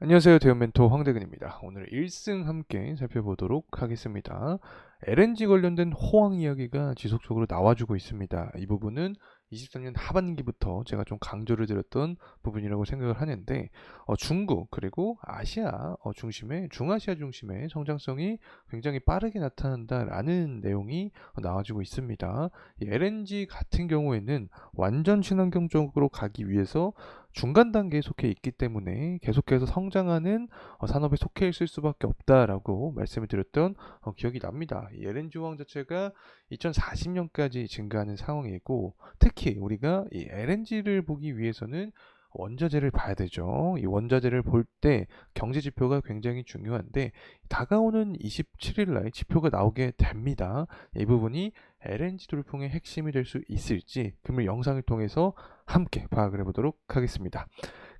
안녕하세요. 대형 멘토 황대근입니다. 오늘 1승 함께 살펴보도록 하겠습니다. LNG 관련된 호황 이야기가 지속적으로 나와주고 있습니다. 이 부분은 23년 하반기부터 제가 좀 강조를 드렸던 부분이라고 생각을 하는데 중국 그리고 아시아 중심의 중아시아 중심의 성장성이 굉장히 빠르게 나타난다라는 내용이 나와주고 있습니다. 이 LNG 같은 경우에는 완전 친환경적으로 가기 위해서 중간 단계에 속해 있기 때문에 계속해서 성장하는 산업에 속해 있을 수밖에 없다라고 말씀을 드렸던 기억이 납니다. 이 LNG 호황 자체가 2040년까지 증가하는 상황이고, 특히 우리가 이 LNG를 보기 위해서는 원자재를 봐야 되죠. 이 원자재를 볼 때 경제 지표가 굉장히 중요한데, 다가오는 27일 날 지표가 나오게 됩니다. 이 부분이 LNG 돌풍의 핵심이 될 수 있을지 금일 영상을 통해서 함께 파악을 해보도록 하겠습니다.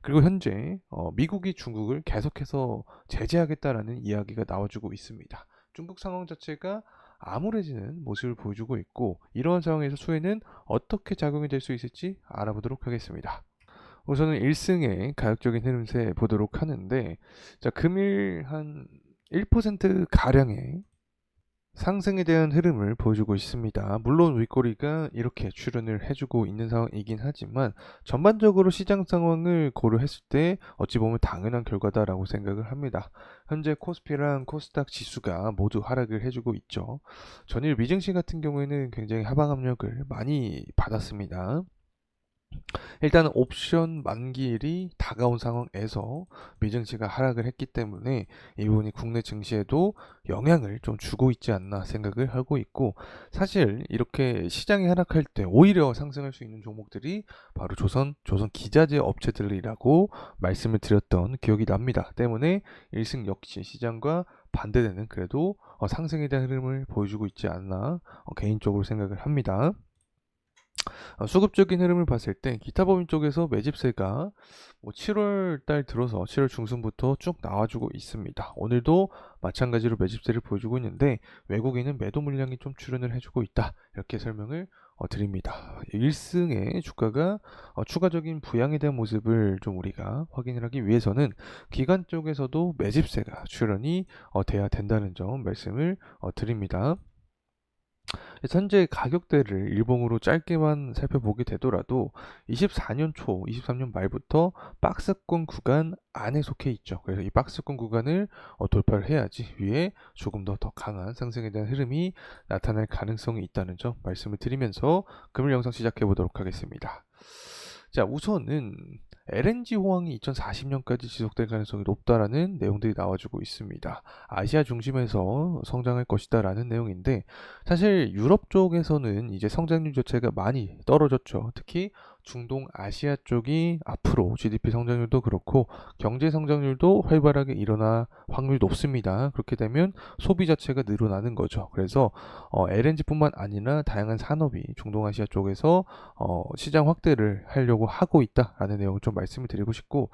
그리고 현재 미국이 중국을 계속해서 제재하겠다라는 이야기가 나와주고 있습니다. 중국 상황 자체가 암울해지는 모습을 보여주고 있고, 이러한 상황에서 수혜는 어떻게 작용이 될 수 있을지 알아보도록 하겠습니다. 우선은 1승의 가격적인 흐름세 보도록 하는데, 자, 금일 한 1% 가량의 상승에 대한 흐름을 보여주고 있습니다. 물론 윗꼬리가 이렇게 출현을 해주고 있는 상황이긴 하지만, 전반적으로 시장 상황을 고려했을 때 어찌 보면 당연한 결과다라고 생각을 합니다. 현재 코스피랑 코스닥 지수가 모두 하락을 해주고 있죠. 전일 미증시 같은 경우에는 굉장히 하방 압력을 많이 받았습니다. 일단 옵션 만기일이 다가온 상황에서 미증시가 하락을 했기 때문에 이 부분이 국내 증시에도 영향을 좀 주고 있지 않나 생각을 하고 있고, 사실 이렇게 시장이 하락할 때 오히려 상승할 수 있는 종목들이 바로 조선 기자재 업체들이라고 말씀을 드렸던 기억이 납니다. 때문에 일승 역시 시장과 반대되는 그래도 상승에 대한 흐름을 보여주고 있지 않나 개인적으로 생각을 합니다. 수급적인 흐름을 봤을 때 기타 법인 쪽에서 매집세가 7월 달 들어서 7월 중순부터 쭉 나와주고 있습니다. 오늘도 마찬가지로 매집세를 보여주고 있는데, 외국인은 매도 물량이 좀 출현을 해주고 있다, 이렇게 설명을 드립니다. 1승의 주가가 추가적인 부양에 대한 모습을 좀 우리가 확인을 하기 위해서는 기관 쪽에서도 매집세가 출현이 돼야 된다는 점 말씀을 드립니다. 현재 가격대를 일봉으로 짧게만 살펴보게 되더라도 24년 초, 23년 말부터 박스권 구간 안에 속해 있죠. 그래서 이 박스권 구간을 돌파를 해야지 위에 조금 더 강한 상승에 대한 흐름이 나타날 가능성이 있다는 점 말씀을 드리면서 금일 영상 시작해 보도록 하겠습니다. 자, 우선은 LNG 호황이 2040년까지 지속될 가능성이 높다라는 내용들이 나와주고 있습니다. 아시아 중심에서 성장할 것이다라는 내용인데, 사실 유럽 쪽에서는 이제 성장률 자체가 많이 떨어졌죠. 특히 중동 아시아 쪽이 앞으로 GDP 성장률도 그렇고 경제 성장률도 활발하게 일어날 확률이 높습니다. 그렇게 되면 소비 자체가 늘어나는 거죠. 그래서 LNG뿐만 아니라 다양한 산업이 중동 아시아 쪽에서 시장 확대를 하려고 하고 있다라는 내용을 좀 말씀을 드리고 싶고,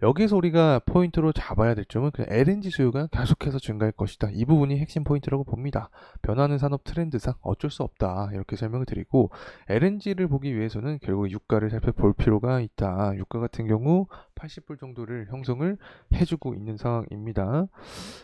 여기서 우리가 포인트로 잡아야 될 점은 그냥 LNG 수요가 계속해서 증가할 것이다. 이 부분이 핵심 포인트라고 봅니다. 변하는 산업 트렌드상 어쩔 수 없다, 이렇게 설명을 드리고, LNG를 보기 위해서는 결국 유가를 살펴볼 필요가 있다. 유가 같은 경우 80불 정도를 형성을 해주고 있는 상황입니다.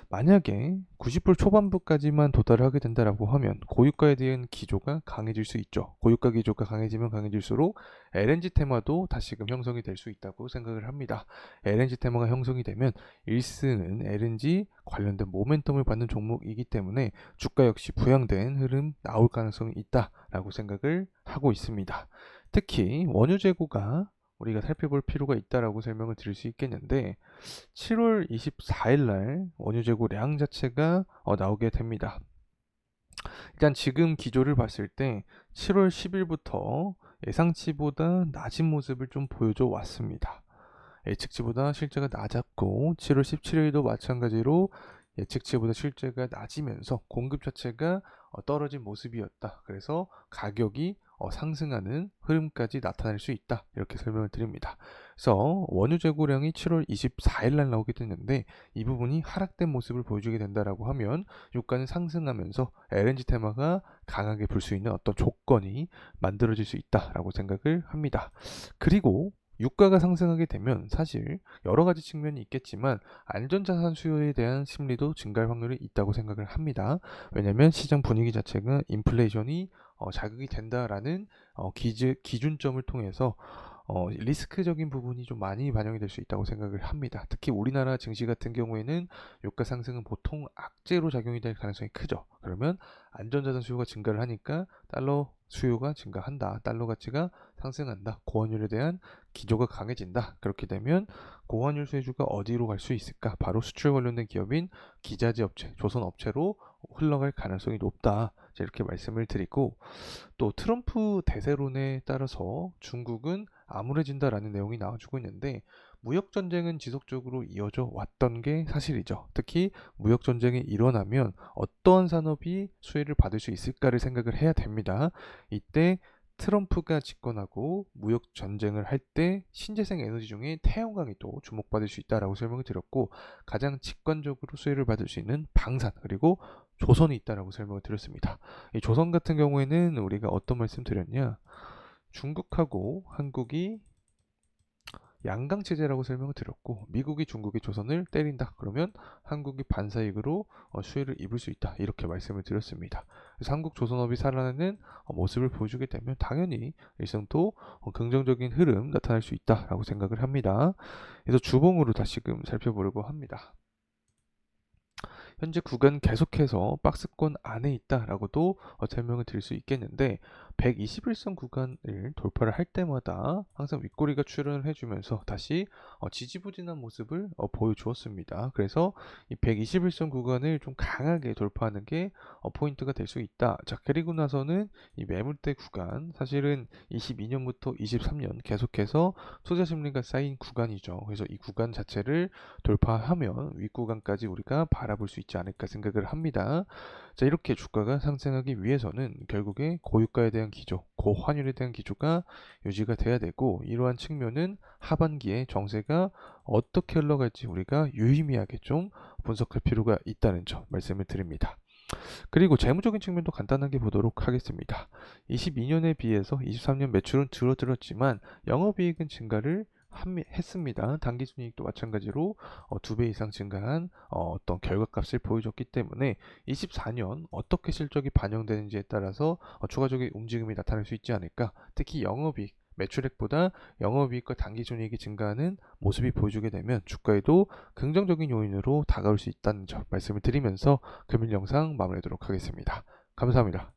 만약에 90불 초반부까지만 도달하게 된다라고 하면 고유가에 대한 기조가 강해질 수 있죠. 고유가 기조가 강해지면 강해질수록 LNG 테마도 다시금 형성이 될 수 있다고 생각을 합니다. LNG 테마가 형성이 되면 1승은 LNG 관련된 모멘텀을 받는 종목이기 때문에 주가 역시 부양된 흐름 나올 가능성이 있다라고 생각을 하고 있습니다. 특히 원유 재고가 우리가 살펴볼 필요가 있다라고 설명을 드릴 수 있겠는데, 7월 24일 날 원유 재고량 자체가 나오게 됩니다. 일단 지금 기조를 봤을 때 7월 10일부터 예상치보다 낮은 모습을 좀 보여줘 왔습니다. 예측치보다 실제가 낮았고, 7월 17일도 마찬가지로 예측치보다 실제가 낮으면서 공급 자체가 떨어진 모습이었다. 그래서 가격이 상승하는 흐름까지 나타날 수 있다, 이렇게 설명을 드립니다. 그래서 원유 재고량이 7월 24일 날 나오게 됐는데, 이 부분이 하락된 모습을 보여주게 된다라고 하면 유가는 상승하면서 LNG 테마가 강하게 불 수 있는 어떤 조건이 만들어질 수 있다라고 생각을 합니다. 그리고 유가가 상승하게 되면 사실 여러 가지 측면이 있겠지만 안전자산 수요에 대한 심리도 증가할 확률이 있다고 생각을 합니다. 왜냐면 시장 분위기 자체가 인플레이션이 자극이 된다라는 기준점을 통해서 리스크적인 부분이 좀 많이 반영이 될 수 있다고 생각을 합니다. 특히 우리나라 증시 같은 경우에는 유가 상승은 보통 악재로 작용이 될 가능성이 크죠. 그러면 안전자산 수요가 증가를 하니까 달러 수요가 증가한다. 달러 가치가 상승한다. 고환율에 대한 기조가 강해진다. 그렇게 되면 고환율 수혜주가 어디로 갈 수 있을까? 바로 수출 관련된 기업인 기자재 업체, 조선 업체로 흘러갈 가능성이 높다. 이렇게 말씀을 드리고, 또 트럼프 대세론에 따라서 중국은 암울해진다라는 내용이 나와주고 있는데, 무역 전쟁은 지속적으로 이어져 왔던 게 사실이죠. 특히 무역 전쟁이 일어나면 어떠한 산업이 수혜를 받을 수 있을까를 생각을 해야 됩니다. 이때 트럼프가 집권하고 무역 전쟁을 할 때 신재생 에너지 중에 태양광이 또 주목받을 수 있다라고 설명을 드렸고, 가장 직관적으로 수혜를 받을 수 있는 방산 그리고 조선이 있다라고 설명을 드렸습니다. 이 조선 같은 경우에는 우리가 어떤 말씀 드렸냐? 중국하고 한국이 양강 체제라고 설명을 드렸고, 미국이 중국의 조선을 때린다 그러면 한국이 반사익으로 수혜를 입을 수 있다 이렇게 말씀을 드렸습니다. 그래서 한국 조선업이 살아나는 모습을 보여주게 되면 당연히 일성도 긍정적인 흐름 나타날 수 있다라고 생각을 합니다. 그래서 주봉으로 다시금 살펴보려고 합니다. 현재 구간 계속해서 박스권 안에 있다라고도 설명을 드릴 수 있겠는데, 121선 구간을 돌파를 할 때마다 항상 윗꼬리가 출현을 해주면서 다시 지지부진한 모습을 보여주었습니다. 그래서 이 121선 구간을 좀 강하게 돌파하는 게 포인트가 될 수 있다. 자, 그리고 나서는 이 매물대 구간, 사실은 22년부터 23년 계속해서 투자 심리가 쌓인 구간이죠. 그래서 이 구간 자체를 돌파하면 윗구간까지 우리가 바라볼 수 있지 않을까 생각을 합니다. 자, 이렇게 주가가 상승하기 위해서는 결국에 고유가에 대한 기조, 고환율에 대한 기조가 유지가 돼야 되고, 이러한 측면은 하반기에 정세가 어떻게 흘러갈지 우리가 유의미하게 좀 분석할 필요가 있다는 점 말씀을 드립니다. 그리고 재무적인 측면도 간단하게 보도록 하겠습니다. 22년에 비해서 23년 매출은 줄어들었지만 영업이익은 증가를 했습니다. 당기순이익도 마찬가지로 2배 이상 증가한 어떤 결과값을 보여줬기 때문에 24년 어떻게 실적이 반영되는지에 따라서 추가적인 움직임이 나타날 수 있지 않을까. 특히 영업이익, 매출액보다 영업이익과 당기순이익이 증가하는 모습이 보여주게 되면 주가에도 긍정적인 요인으로 다가올 수 있다는 점 말씀을 드리면서 금일 영상 마무리하도록 하겠습니다. 감사합니다.